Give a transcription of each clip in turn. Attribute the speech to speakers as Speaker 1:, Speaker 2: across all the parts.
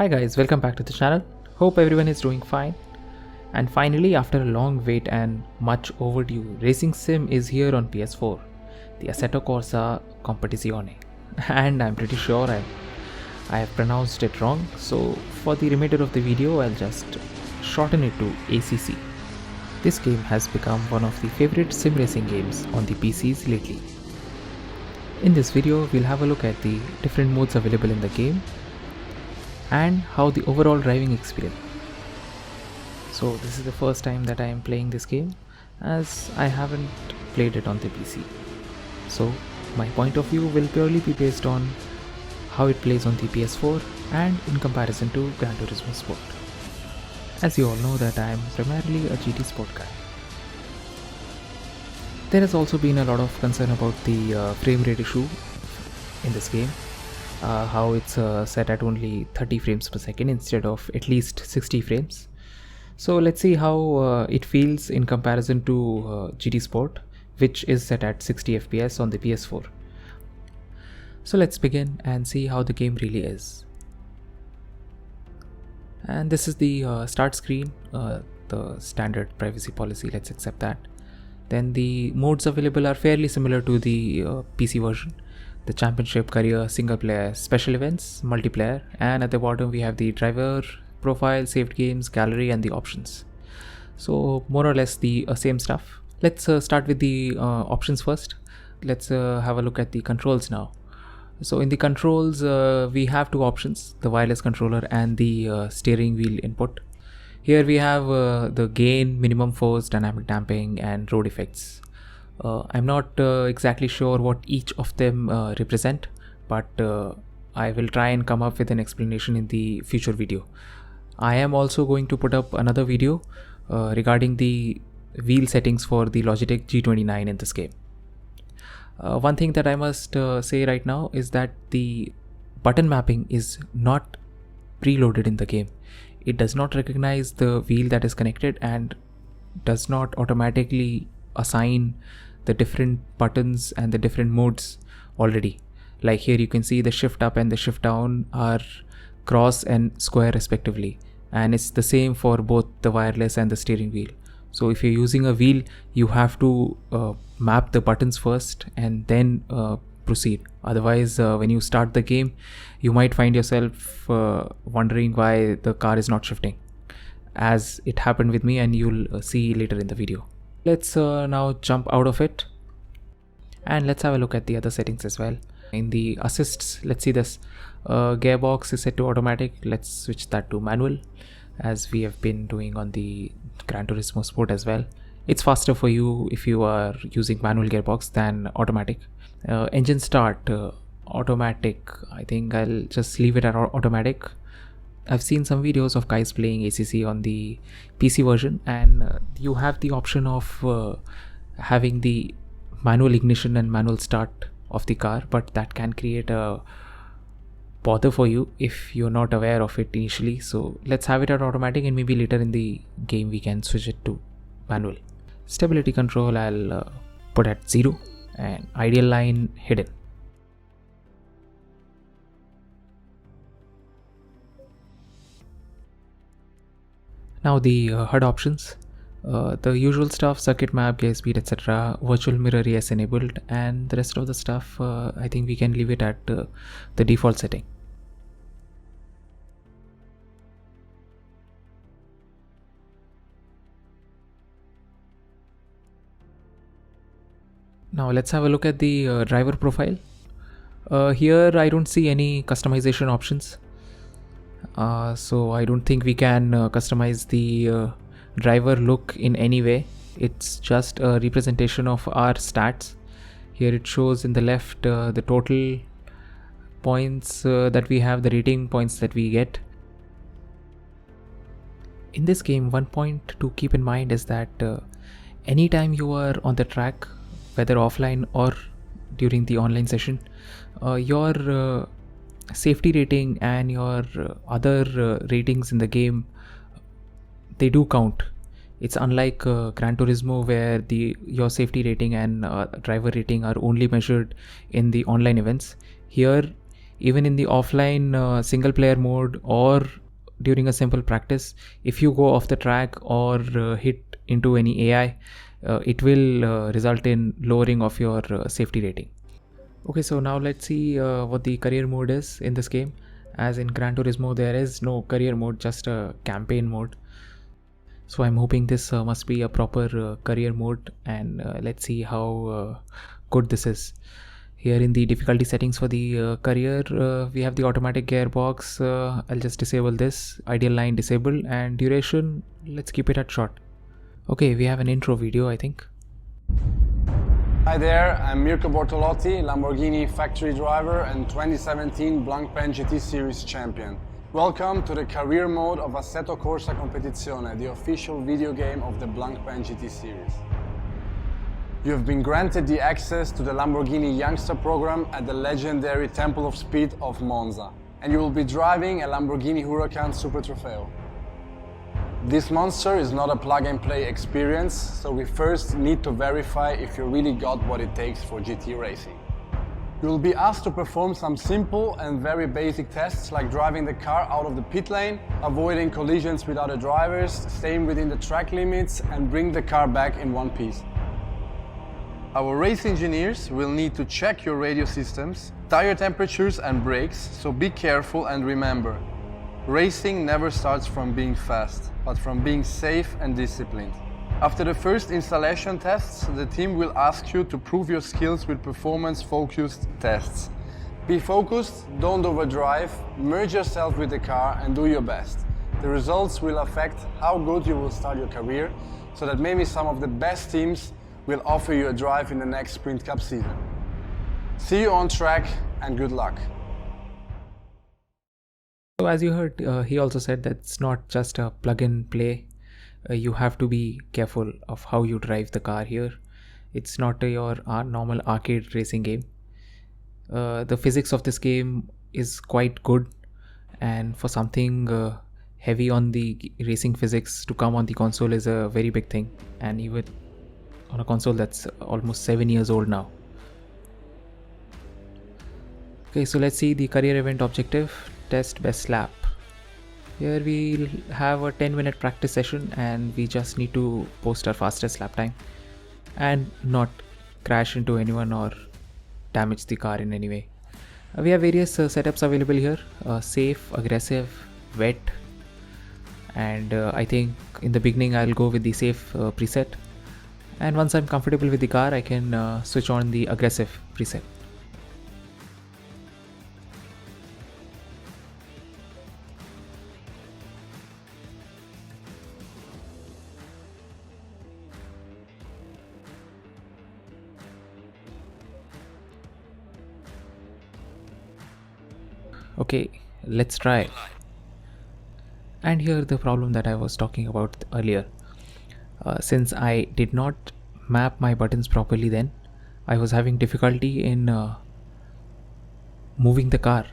Speaker 1: Hi guys, welcome back to the channel. Hope everyone is doing fine. And finally, after a long wait and much overdue, racing sim is here on PS4, the Assetto Corsa Competizione. And I'm pretty sure I have pronounced it wrong, so for the remainder of the video, I'll just shorten it to ACC. This game has become one of the favorite sim racing games on the PCs lately. In this video, we'll have a look at the different modes available in the game and how the overall driving experience. So this is the first time that I am playing this game, as I haven't played it on the PC. So my point of view will purely be based on how it plays on the PS4 and in comparison to Gran Turismo Sport. As you all know that I am primarily a GT Sport guy. There has also been a lot of concern about the frame rate issue in this game. How it's set at only 30 frames per second instead of at least 60 frames. So let's see how it feels in comparison to GT Sport, which is set at 60 FPS on the PS4. So let's begin and see how the game really is. And this is the start screen, the standard privacy policy, let's accept that. Then the modes available are fairly similar to the PC version. The championship, career, single player, special events, multiplayer, and at the bottom we have the driver profile, saved games, gallery, and the options. So more or less the same stuff. Let's start with the options first. Let's have a look at the controls now. So in the controls we have two options, the wireless controller and the steering wheel input. Here we have the gain, minimum force, dynamic damping, and road effects. I'm not exactly sure what each of them represent, but I will try and come up with an explanation in the future video. I am also going to put up another video regarding the wheel settings for the Logitech G29 in this game. One thing that I must say right now is that the button mapping is not preloaded in the game. It does not recognize the wheel that is connected and does not automatically assign the different buttons and the different modes already. Like here you can see the shift up and the shift down are cross and square respectively, and it's the same for both the wireless and the steering wheel. So if you're using a wheel, you have to map the buttons first and then proceed. Otherwise when you start the game, you might find yourself wondering why the car is not shifting, as it happened with me, and you'll see later in the video. Let's now jump out of it and let's have a look at the other settings as well. In the assists, let's see this. Gearbox is set to automatic. Let's switch that to manual, as we have been doing on the Gran Turismo Sport as well. It's faster for you if you are using manual gearbox than automatic. Engine start, automatic. I think I'll just leave it at automatic. I've seen some videos of guys playing ACC on the PC version, and you have the option of having the manual ignition and manual start of the car, but that can create a bother for you if you're not aware of it initially. So let's have it at automatic, and maybe later in the game we can switch it to manual. Stability control I'll put at 0 and ideal line hidden. Now the HUD options, the usual stuff, circuit map, gear speed, etc. Virtual mirror ES enabled, and the rest of the stuff I think we can leave it at the default setting. Now let's have a look at the driver profile. Here I don't see any customization options. So I don't think we can customize the driver look in any way. It's just a representation of our stats. Here it shows in the left the total points that we have, the rating points that we get. In this game, one point to keep in mind is that anytime you are on the track, whether offline or during the online session, your safety rating and your other ratings in the game, they do count. It's unlike Gran Turismo, where your safety rating and driver rating are only measured in the online events. Here Even in the offline single player mode or during a simple practice, if you go off the track or hit into any AI, it will result in lowering of your safety rating. Okay, so now let's see what the career mode is in this game. As in Gran Turismo, there is no career mode, just a campaign mode. So I'm hoping this must be a proper career mode, and let's see how good this is. Here in the difficulty settings for the career, we have the automatic gearbox. I'll just disable this, ideal line disable, and duration, let's keep it at short. Okay, we have an intro video, I think.
Speaker 2: Hi there, I'm Mirko Bortolotti, Lamborghini factory driver and 2017 Blancpain GT Series champion. Welcome to the career mode of Assetto Corsa Competizione, the official video game of the Blancpain GT Series. You have been granted the access to the Lamborghini Youngster program at the legendary Temple of Speed of Monza, and you will be driving a Lamborghini Huracan Super Trofeo. This monster is not a plug-and-play experience, so we first need to verify if you really got what it takes for GT racing. You will be asked to perform some simple and very basic tests like driving the car out of the pit lane, avoiding collisions with other drivers, staying within the track limits and bring the car back in one piece. Our race engineers will need to check your radio systems, tire temperatures and brakes, so be careful and remember, racing never starts from being fast, but from being safe and disciplined. After the first installation tests, the team will ask you to prove your skills with performance-focused tests. Be focused, don't overdrive, merge yourself with the car and do your best. The results will affect how good you will start your career, so that maybe some of the best teams will offer you a drive in the next Sprint Cup season. See you on track and good luck.
Speaker 1: So as you heard, he also said that it's not just a plug and play. You have to be careful of how you drive the car here. It's not your normal arcade racing game. The physics of this game is quite good, and for something heavy on the racing physics to come on the console is a very big thing, and even on a console that's almost 7 years old now. Okay, so let's see the career event objective. Test best lap. Here we'll have a 10-minute practice session and we just need to post our fastest lap time and not crash into anyone or damage the car in any way. We have various setups available here, safe, aggressive, wet, and I think in the beginning I'll go with the safe preset, and once I'm comfortable with the car I can switch on the aggressive preset. Okay, let's try. And here the problem that I was talking about earlier. Since I did not map my buttons properly then, I was having difficulty in moving the car.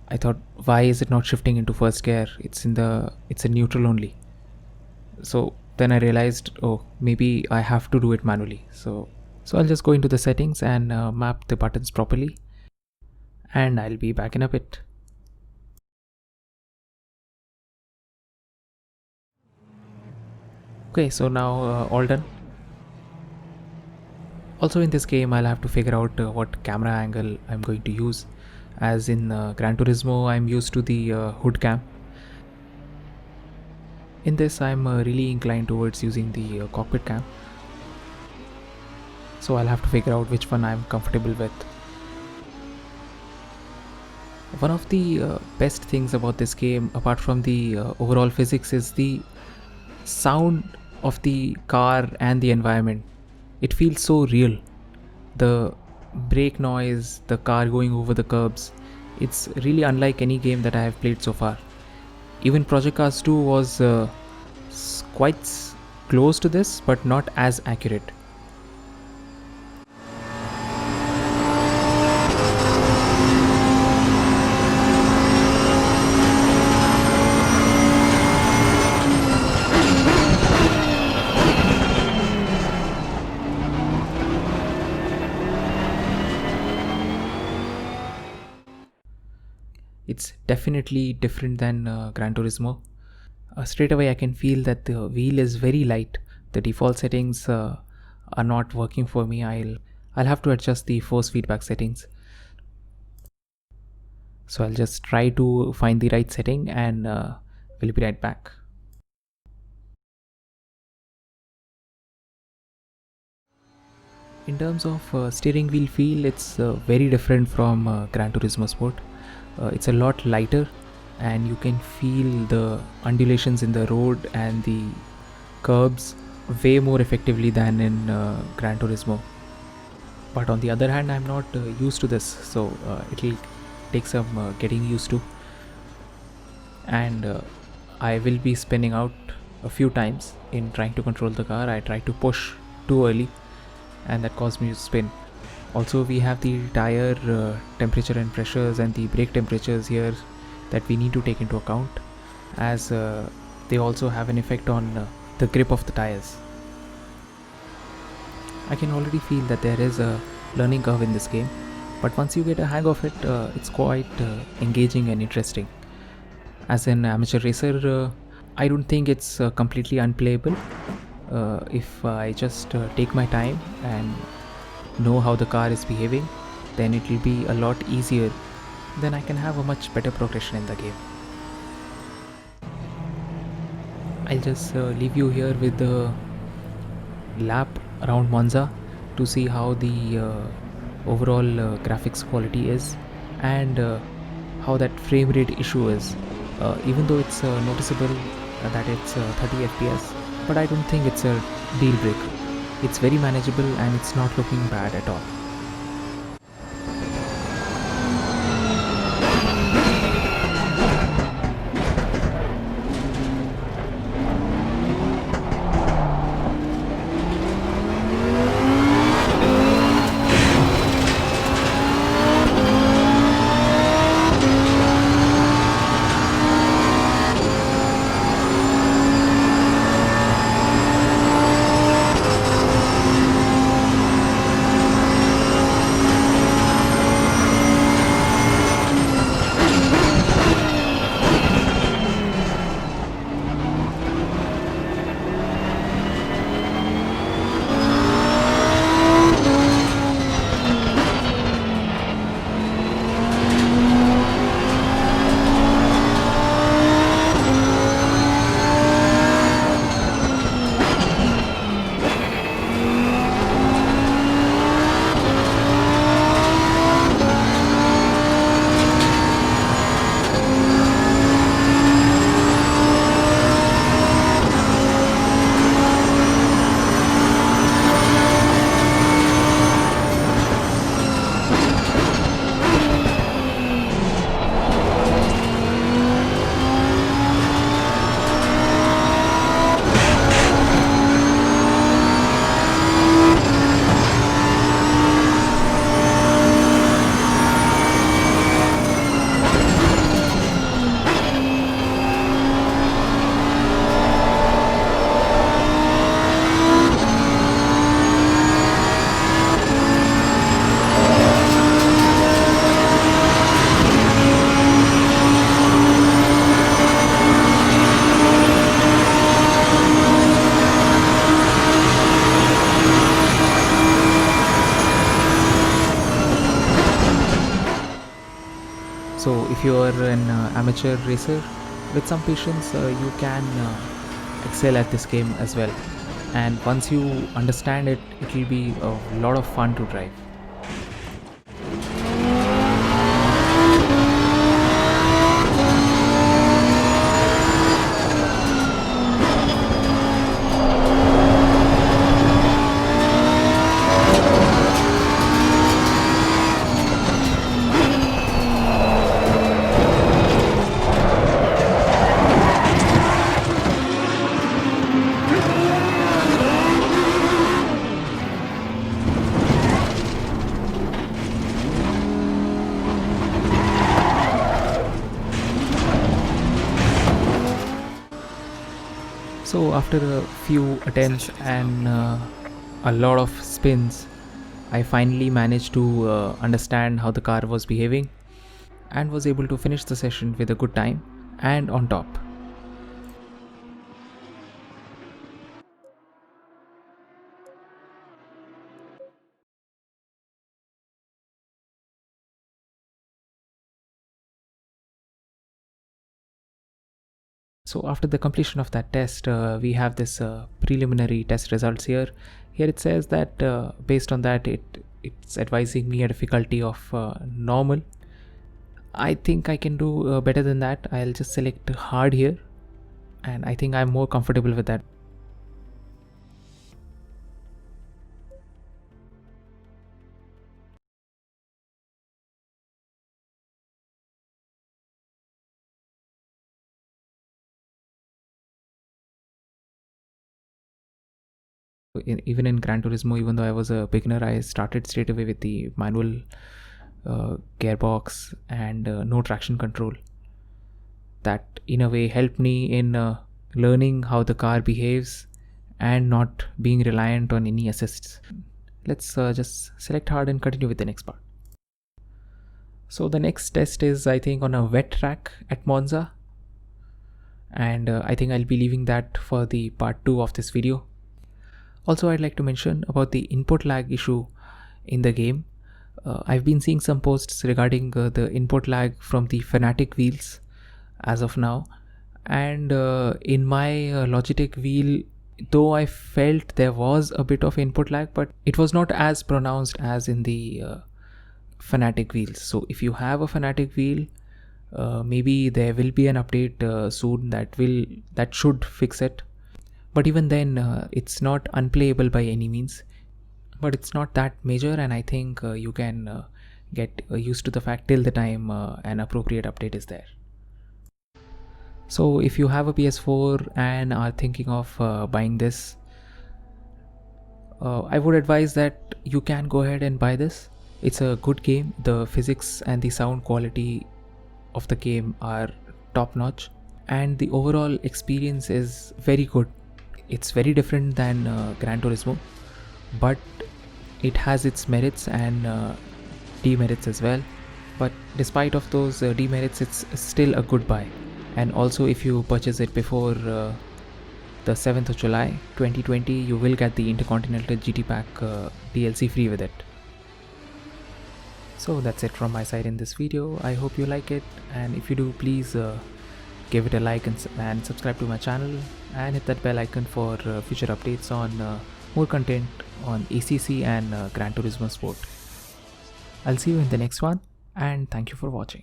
Speaker 1: I thought, why is it not shifting into first gear? It's in neutral only. So then I realized, oh, maybe I have to do it manually. So I'll just go into the settings and map the buttons properly, and I'll be back in a bit. Okay, so now all done. Also in this game I'll have to figure out what camera angle I'm going to use, as in Gran Turismo I'm used to the hood cam. In this I'm really inclined towards using the cockpit cam, so I'll have to figure out which one I'm comfortable with. One of the best things about this game, apart from the overall physics, is the sound of the car and the environment. It feels so real. The brake noise, the car going over the curbs, it's really unlike any game that I have played so far. Even Project Cars 2 was quite close to this, but not as accurate. It's definitely different than Gran Turismo. Straight away I can feel that the wheel is very light. The default settings are not working for me. I'll have to adjust the force feedback settings. So I'll just try to find the right setting and we'll be right back. In terms of steering wheel feel, it's very different from Gran Turismo Sport. It's a lot lighter and you can feel the undulations in the road and the curbs way more effectively than in Gran Turismo. But on the other hand, I'm not used to this, so it'll take some getting used to. And I will be spinning out a few times in trying to control the car. I tried to push too early and that caused me to spin. Also, we have the tire temperature and pressures and the brake temperatures here that we need to take into account, as they also have an effect on the grip of the tires. I can already feel that there is a learning curve in this game, but once you get a hang of it, it's quite engaging and interesting. As an amateur racer, I don't think it's completely unplayable. If I just take my time and know how the car is behaving, then it will be a lot easier. Then I can have a much better progression in the game. I'll just leave you here with the lap around Monza to see how the overall graphics quality is and how that frame rate issue is. Even though it's noticeable that it's 30 FPS, but I don't think it's a deal breaker. It's very manageable and it's not looking bad at all. So if you are an amateur racer, with some patience you can excel at this game as well. And once you understand it, it will be a lot of fun to drive. So after a few attempts and a lot of spins, I finally managed to understand how the car was behaving. and was able to finish the session with a good time and on top. So after the completion of that test, we have this preliminary test results here. Here it says that based on that, it's advising me a difficulty of normal. I think I can do better than that. I'll just select hard here, and I think I'm more comfortable with that. Even in Gran Turismo, even though I was a beginner, I started straight away with the manual gearbox and no traction control. That in a way helped me in learning how the car behaves and not being reliant on any assists. Let's just select hard and continue with the next part. So the next test is, I think, on a wet track at Monza, and I think I'll be leaving that for the part 2 of this video. Also, I'd like to mention about the input lag issue in the game. I've been seeing some posts regarding the input lag from the Fanatic wheels as of now, and in my Logitech wheel, though I felt there was a bit of input lag, but it was not as pronounced as in the Fanatic wheels. So if you have a Fanatic wheel, maybe there will be an update soon that should fix it. But even then, it's not unplayable by any means, but it's not that major, and I think you can get used to the fact till the time an appropriate update is there. So if you have a PS4 and are thinking of buying this, I would advise that you can go ahead and buy this. It's a good game. The physics and the sound quality of the game are top notch, and the overall experience is very good. It's very different than Gran Turismo, but it has its merits and demerits as well. But despite of those demerits, it's still a good buy. And also, if you purchase it before the 7th of July 2020, you will get the Intercontinental GT Pack DLC free with it. So that's it from my side in this video. I hope you like it, and if you do, please give it a like and subscribe to my channel, and hit that bell icon for future updates on more content on ACC and Gran Turismo Sport. I'll see you in the next one, and thank you for watching.